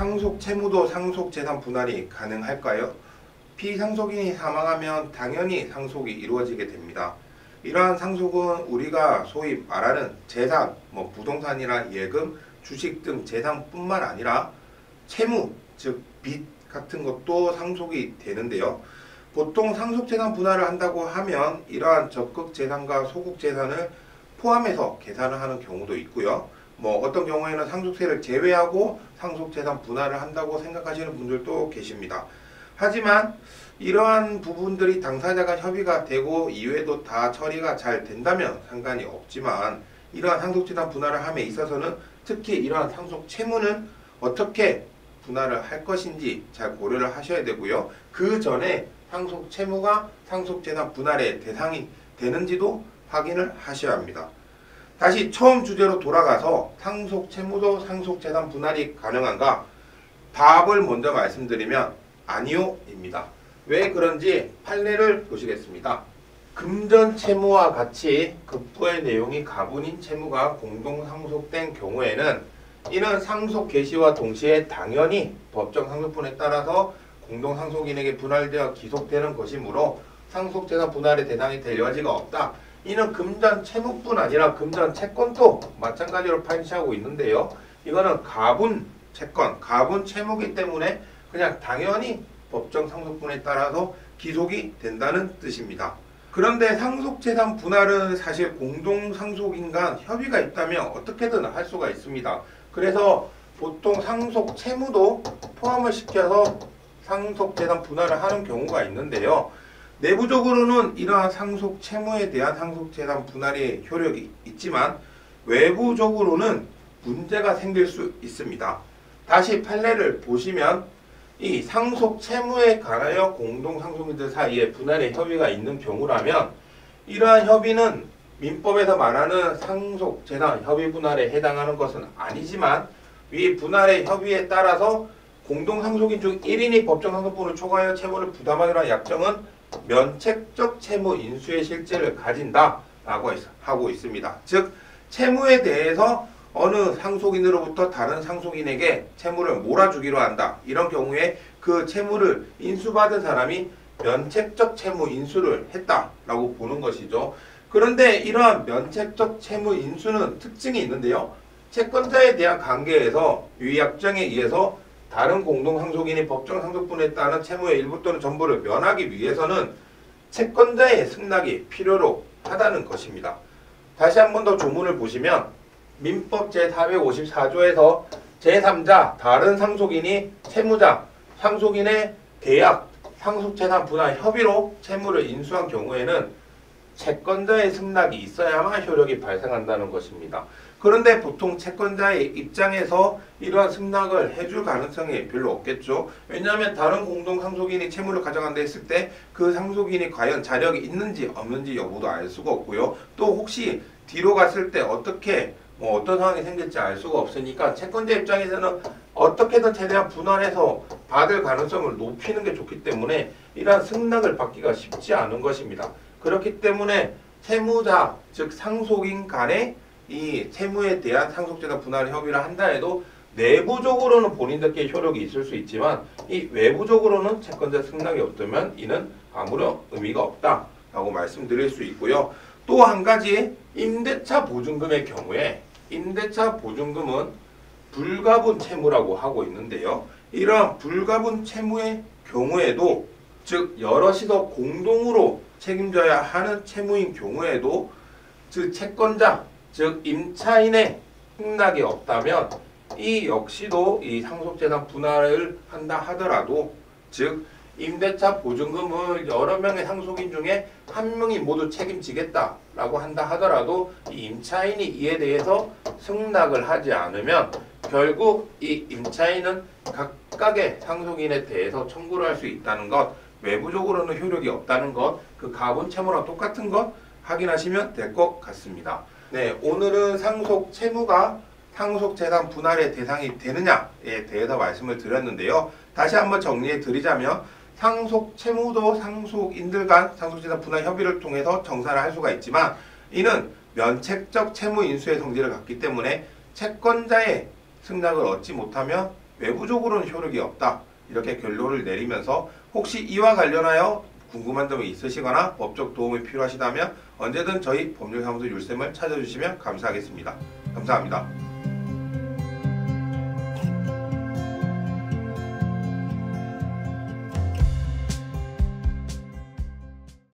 상속 채무도 상속 재산 분할이 가능할까요? 피상속인이 사망하면 당연히 상속이 이루어지게 됩니다. 이러한 상속은 우리가 소위 말하는 재산, 부동산이나 예금, 주식 등 재산뿐만 아니라 채무, 즉 빚 같은 것도 상속이 되는데요. 보통 상속재산 분할을 한다고 하면 이러한 적극재산과 소극재산을 포함해서 계산을 하는 경우도 있고요. 어떤 경우에는 상속세를 제외하고 상속재산 분할을 한다고 생각하시는 분들도 계십니다. 하지만 이러한 부분들이 당사자가 협의가 되고 이외에도 다 처리가 잘 된다면 상관이 없지만 이러한 상속재산 분할을 함에 있어서는 특히 이러한 상속 채무는 어떻게 분할을 할 것인지 잘 고려를 하셔야 되고요. 그 전에 상속 채무가 상속재산 분할의 대상이 되는지도 확인을 하셔야 합니다. 다시 처음 주제로 돌아가서 상속 채무도 상속재산 분할이 가능한가? 답을 먼저 말씀드리면 아니요 입니다. 왜 그런지 판례를 보시겠습니다. 금전 채무와 같이 급부의 내용이 가분인 채무가 공동 상속된 경우에는 이는 상속 개시와 동시에 당연히 법정 상속분에 따라서 공동 상속인에게 분할되어 기속되는 것이므로 상속재산 분할의 대상이 될 여지가 없다. 이는 금전 채무뿐 아니라 금전 채권도 마찬가지로 판시하고 있는데요. 이거는 가분 채권, 가분 채무이기 때문에 그냥 당연히 법정 상속분에 따라서 기속이 된다는 뜻입니다. 그런데 상속재산 분할은 사실 공동상속인 간 협의가 있다면 어떻게든 할 수가 있습니다. 그래서 보통 상속 채무도 포함을 시켜서 상속재산 분할을 하는 경우가 있는데요. 내부적으로는 이러한 상속 채무에 대한 상속재산 분할의 효력이 있지만 외부적으로는 문제가 생길 수 있습니다. 다시 판례를 보시면 이 상속 채무에 관하여 공동상속인들 사이에 분할의 협의가 있는 경우라면 이러한 협의는 민법에서 말하는 상속재산 협의 분할에 해당하는 것은 아니지만 위 분할의 협의에 따라서 공동상속인 중 1인이 법정상속분을 초과하여 채무를 부담하기로 한 약정은 면책적 채무 인수의 실제를 가진다라고 하고 있습니다. 즉 채무에 대해서 어느 상속인으로부터 다른 상속인에게 채무를 몰아주기로 한다. 이런 경우에 그 채무를 인수받은 사람이 면책적 채무 인수를 했다라고 보는 것이죠. 그런데 이러한 면책적 채무 인수는 특징이 있는데요. 채권자에 대한 관계에서 이 약정에 의해서 다른 공동상속인이 법정상속분에 따른 채무의 일부 또는 전부를 면하기 위해서는 채권자의 승낙이 필요로 하다는 것입니다. 다시 한 번 더 조문을 보시면 민법 제454조에서 제3자 다른 상속인이 채무자, 상속인의 계약, 상속재산 분할 협의로 채무를 인수한 경우에는 채권자의 승낙이 있어야만 효력이 발생한다는 것입니다. 그런데 보통 채권자의 입장에서 이러한 승낙을 해줄 가능성이 별로 없겠죠. 왜냐하면 다른 공동상속인이 채무를 가져간다 했을 때 그 상속인이 과연 자력이 있는지 없는지 여부도 알 수가 없고요. 또 혹시 뒤로 갔을 때 어떻게 어떤 상황이 생길지 알 수가 없으니까 채권자 입장에서는 어떻게든 최대한 분할해서 받을 가능성을 높이는 게 좋기 때문에 이러한 승낙을 받기가 쉽지 않은 것입니다. 그렇기 때문에 채무자, 즉 상속인 간에 이 채무에 대한 상속재산 분할 협의를 한다 해도 내부적으로는 본인들께 효력이 있을 수 있지만 이 외부적으로는 채권자 승낙이 없다면 이는 아무런 의미가 없다라고 말씀드릴 수 있고요. 또 한 가지 임대차 보증금의 경우에 임대차 보증금은 불가분 채무라고 하고 있는데요. 이러한 불가분 채무의 경우에도 즉 여럿이서 공동으로 책임져야 하는 채무인 경우에도 즉 채권자 즉 임차인의 승낙이 없다면 이 역시도 이 상속재산 분할을 한다 하더라도 즉 임대차 보증금을 여러 명의 상속인 중에 한 명이 모두 책임지겠다라고 한다 하더라도 이 임차인이 이에 대해서 승낙을 하지 않으면 결국 이 임차인은 각각의 상속인에 대해서 청구를 할 수 있다는 것, 외부적으로는 효력이 없다는 것, 그 가분 채무랑 똑같은 것 확인하시면 될 것 같습니다. 네, 오늘은 상속 채무가 상속재산 분할의 대상이 되느냐에 대해서 말씀을 드렸는데요. 다시 한번 정리해 드리자면 상속 채무도 상속인들 간 상속재산 분할 협의를 통해서 정산을 할 수가 있지만 이는 면책적 채무 인수의 성질을 갖기 때문에 채권자의 승낙을 얻지 못하면 외부적으로는 효력이 없다. 이렇게 결론을 내리면서 혹시 이와 관련하여 궁금한 점이 있으시거나 법적 도움이 필요하시다면 언제든 저희 법률사무소 율쌤을 찾아주시면 감사하겠습니다. 감사합니다.